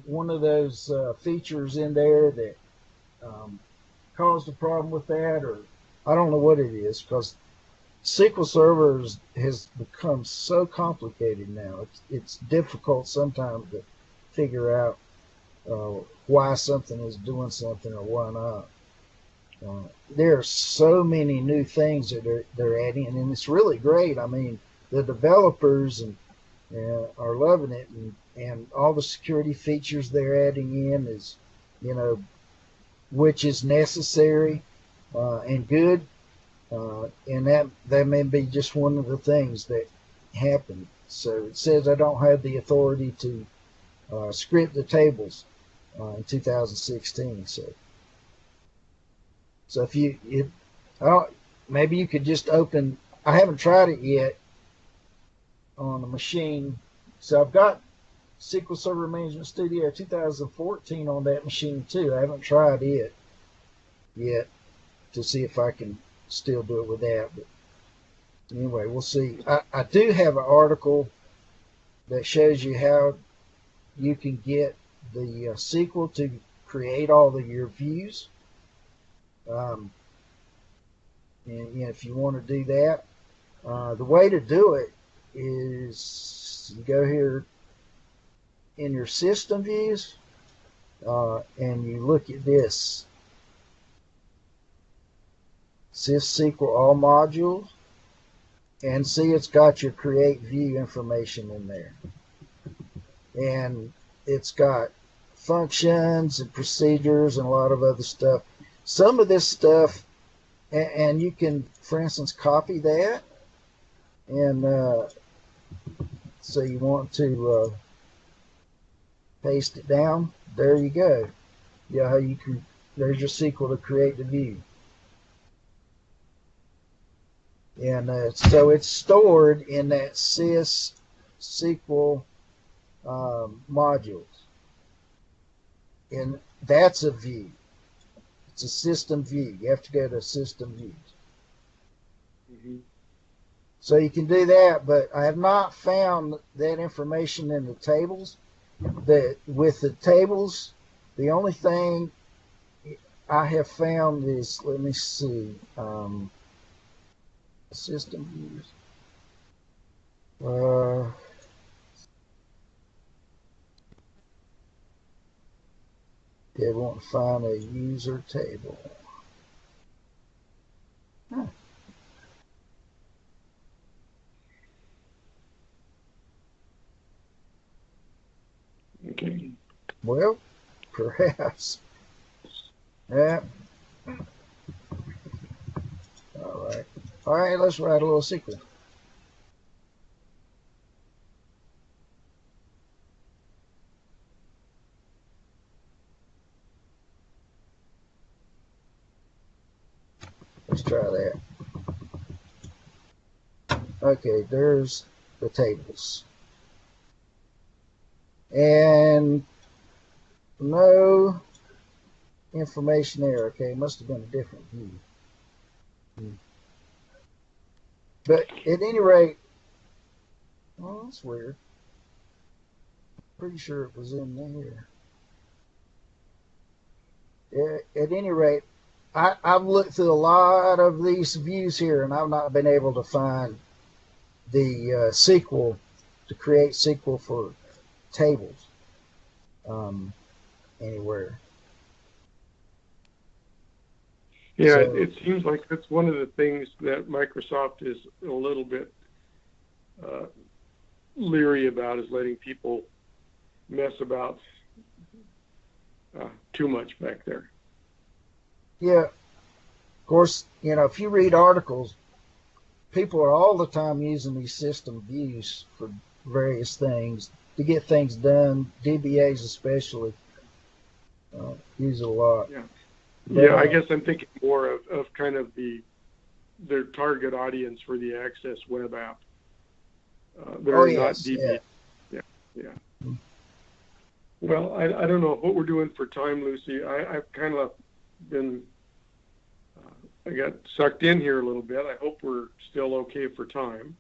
one of those features in there that caused a problem with that, or I don't know what it is, because SQL Server has become so complicated now. It's difficult sometimes to figure out why something is doing something or why not. There are so many new things that they're adding, and it's really great. I mean, the developers are loving it, and all the security features they're adding in is, which is necessary and good. And that may be just one of the things that happen. So it says I don't have the authority to script the tables in 2016. So maybe you could just open. I haven't tried it yet on a machine. So I've got SQL Server Management Studio 2014 on that machine too. I haven't tried it yet to see if I can still do it with that. But anyway, we'll see. I do have an article that shows you how you can get the SQL to create all of your views. And if you want to do that, the way to do it is you go here in your system views and you look at this. SysSQL all modules, and see it's got your create view information in there, and it's got functions and procedures and a lot of other stuff. Some of this stuff, and you can, for instance, copy that, and so you want to paste it down. There you go. Yeah, how you can. There's your SQL to create the view. And so it's stored in that SysSQL modules. And that's a view. It's a system view. You have to go to system views. Mm-hmm. So you can do that, but I have not found that information in the tables. With the tables, the only thing I have found is, let me see, system views. They want to find a user table. Huh. Okay. Well, perhaps. Yeah. All right. All right, let's write a little SQL. Let's try that. Okay, there's the tables. And no, information there. Okay, it must have been a different view. But at any rate, well, that's weird. Pretty sure it was in there. At any rate, I've looked through a lot of these views here, and I've not been able to find the SQL to create SQL for tables anywhere. Yeah, So, it seems like that's one of the things that Microsoft is a little bit leery about, is letting people mess about too much back there. yeah, of course, if you read articles, people are all the time using these system views for various things to get things done. DBAs especially use it a lot. Yeah. But, Yeah, I guess I'm thinking more of kind of their target audience for the Access web app. They're not DBA. Yeah. Well, I don't know what we're doing for time, Lucy. I've kind of been, I got sucked in here a little bit. I hope we're still okay for time.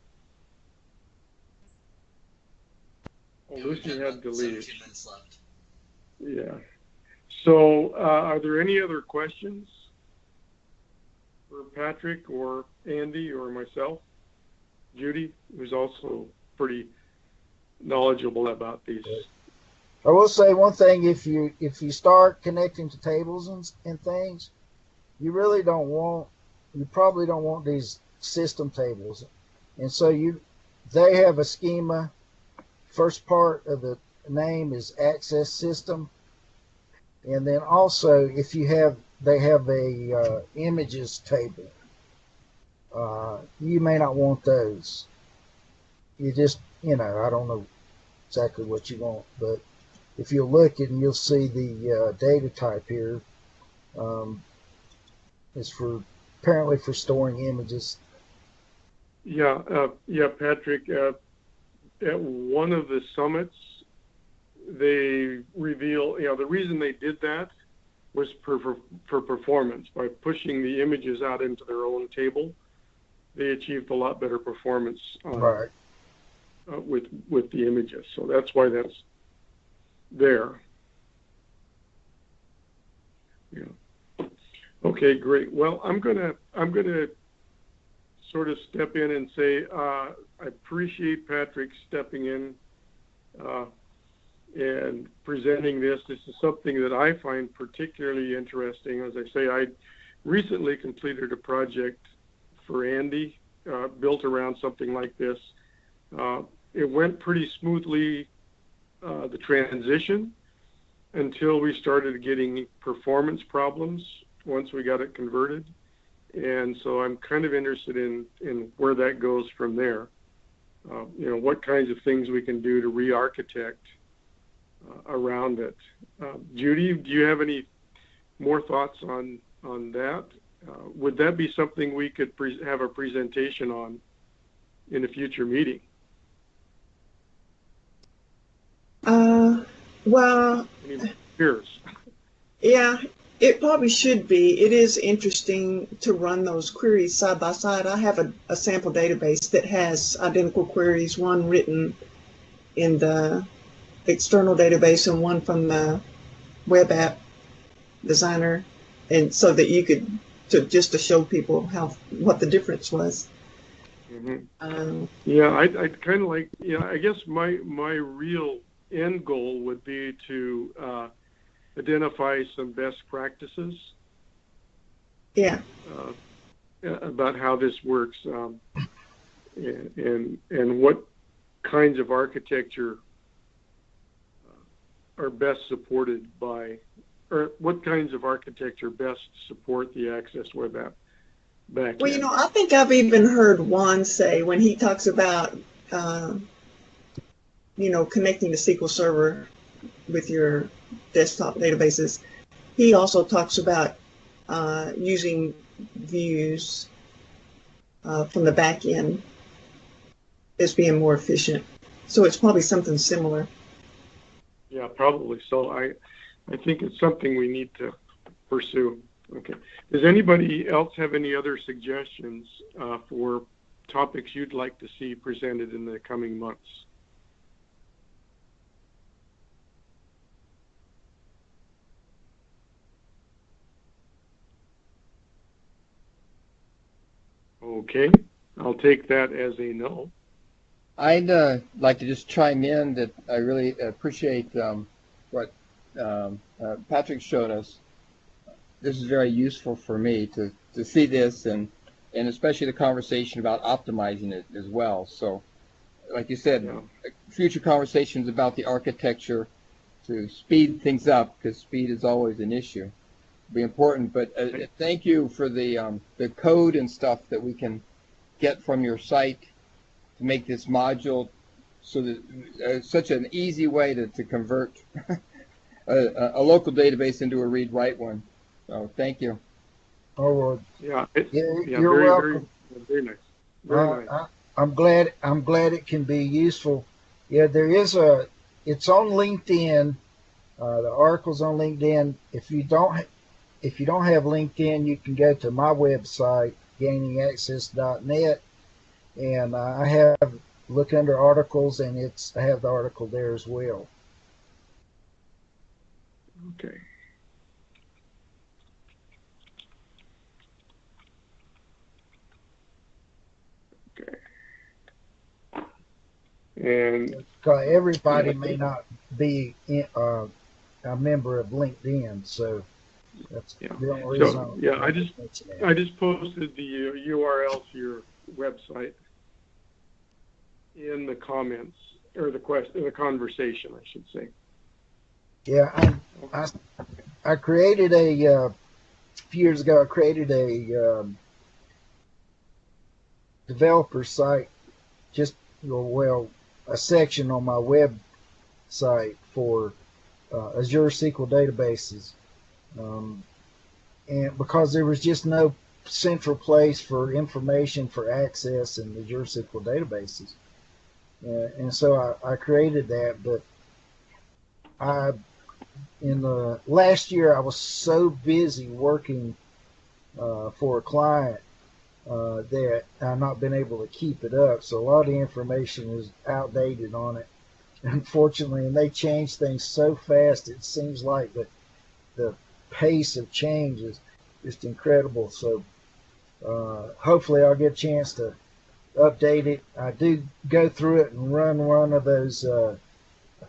Oh, Yeah, Lucy had to leave. 17 minutes left. Yeah. So, are there any other questions for Patrick or Andy or myself? Judy, who's also pretty knowledgeable about these. I will say one thing: if you start connecting to tables and things, you probably don't want these system tables, and so they have a schema. First part of the name is Access System, and then also if they have a images table. You may not want those. You just I don't know exactly what you want, but if you look and you'll see the data type here. It's apparently for storing images. Yeah, Patrick. At one of the summits, they reveal, the reason they did that was for performance. By pushing the images out into their own table, they achieved a lot better performance Right. With the images. So that's why that's there. Yeah. Okay, great. Well, I'm gonna sort of step in and say I appreciate Patrick stepping in and presenting this. This is something that I find particularly interesting. As I say, I recently completed a project for Andy built around something like this. It went pretty smoothly, the transition, until we started getting performance problems once we got it converted. And so I'm kind of interested in where that goes from there. What kinds of things we can do to re-architect around it. Judy, do you have any more thoughts on that? Would that be something we could have a presentation on in a future meeting? Well, Any peers? yeah, it probably should be. It is interesting to run those queries side by side. I have a sample database that has identical queries, one written in the external database and one from the web app designer, and so that you could just to show people what the difference was. Mm-hmm. Yeah, I'd kind of like. I guess my real end goal would be to identify some best practices. Yeah. About how this works, and what kinds of architecture are best supported by, or what kinds of architecture best support the Access web app backend. Well, I think I've even heard Juan say, when he talks about connecting the SQL Server with your desktop databases, he also talks about using views from the back end as being more efficient. So it's probably something similar. Yeah, probably. So I think it's something we need to pursue. Okay. Does anybody else have any other suggestions for topics you'd like to see presented in the coming months? Okay, I'll take that as a no. I'd like to just chime in that I really appreciate what Patrick showed us. This is very useful for me to see this, and especially the conversation about optimizing it as well. So, like you said, Yeah. future conversations about the architecture to speed things up, because speed is always an issue, be important. But thank you for the code and stuff that we can get from your site to make this module, so that such an easy way to convert a local database into a read-write one. So thank you. Oh, well, Yeah, you're very, welcome. very nice. Very nice. I'm glad it can be useful. Yeah, it's on LinkedIn. The article's on LinkedIn. If you don't have LinkedIn, you can go to my website, gainingaccess.net, and I have look under articles, and I have the article there as well. Okay. Okay. And everybody may not be a member of LinkedIn, so that's the only reason. So, I just posted the URL to your website in the comments, or the conversation, I should say. Yeah, I created a few years ago. I created a developer site, just a section on my website for Azure SQL databases, and because there was just no central place for information for access in Azure SQL databases, and so I created that. But in the last year, I was so busy working for a client that I've not been able to keep it up. So a lot of the information is outdated on it, unfortunately, and they change things so fast. It seems like the pace of change is just incredible. So hopefully I'll get a chance to update it. I do go through it and run one of those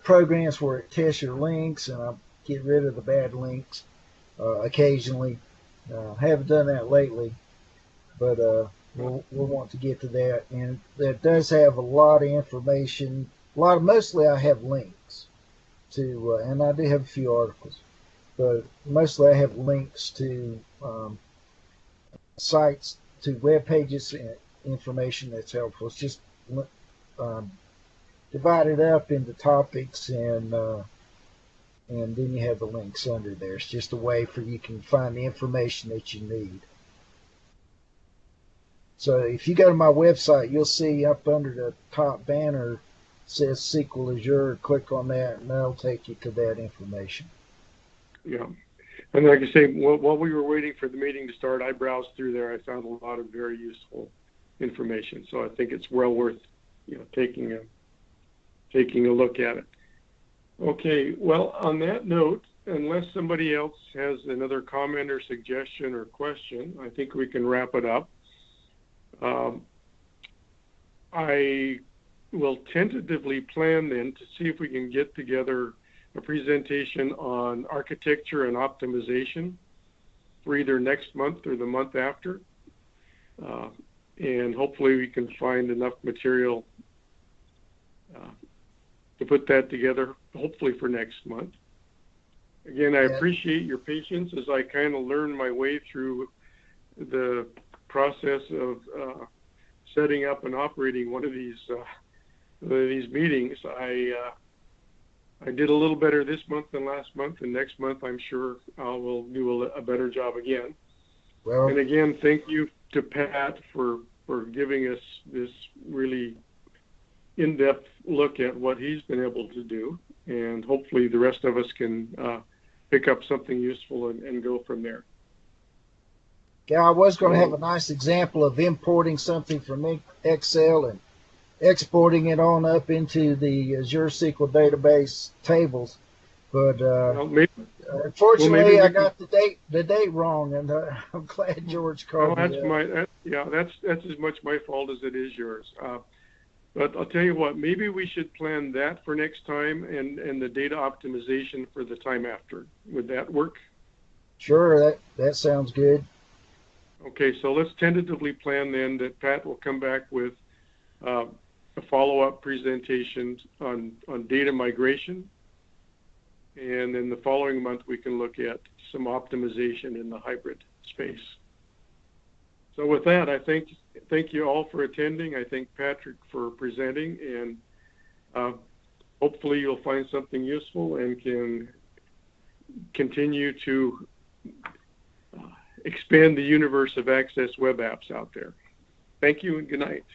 programs where it tests your links, and I get rid of the bad links occasionally. Haven't done that lately, but we'll want to get to that. And that does have a lot of information. Mostly I have links to, and I do have a few articles, but mostly I have links to sites, to web pages, and information that's helpful. It's just divided up into topics, and then you have the links under there. It's just a way for you can find the information that you need. So if you go to my website, you'll see up under the top banner says SQL Azure. Click on that, and that'll take you to that information. Yeah. And like I say, while we were waiting for the meeting to start, I browsed through there. I found a lot of very useful information. So I think it's well worth taking a look at it. Okay. Well, on that note, unless somebody else has another comment or suggestion or question, I think we can wrap it up. I will tentatively plan then to see if we can get together a presentation on architecture and optimization for either next month or the month after. And hopefully we can find enough material to put that together, hopefully for next month. Again, I appreciate your patience as I kind of learn my way through the process of setting up and operating one of these meetings. I did a little better this month than last month, and next month I'm sure I will do a better job again. Well, and again, thank you to Pat for giving us this really in-depth look at what he's been able to do, and hopefully the rest of us can pick up something useful and go from there. Yeah, I was going to have a nice example of importing something from Excel and exporting it on up into the Azure SQL database tables, but unfortunately, I got the date wrong, and I'm glad George called me. That's as much my fault as it is yours. But I'll tell you what, maybe we should plan that for next time, and the data optimization for the time after. Would that work? Sure, that sounds good. Okay, so let's tentatively plan then that Pat will come back with a follow-up presentation on data migration, and then the following month we can look at some optimization in the hybrid space. So with that, I thank you all for attending. I thank Patrick for presenting, and hopefully you'll find something useful and can continue to expand the universe of Access web apps out there. Thank you and good night.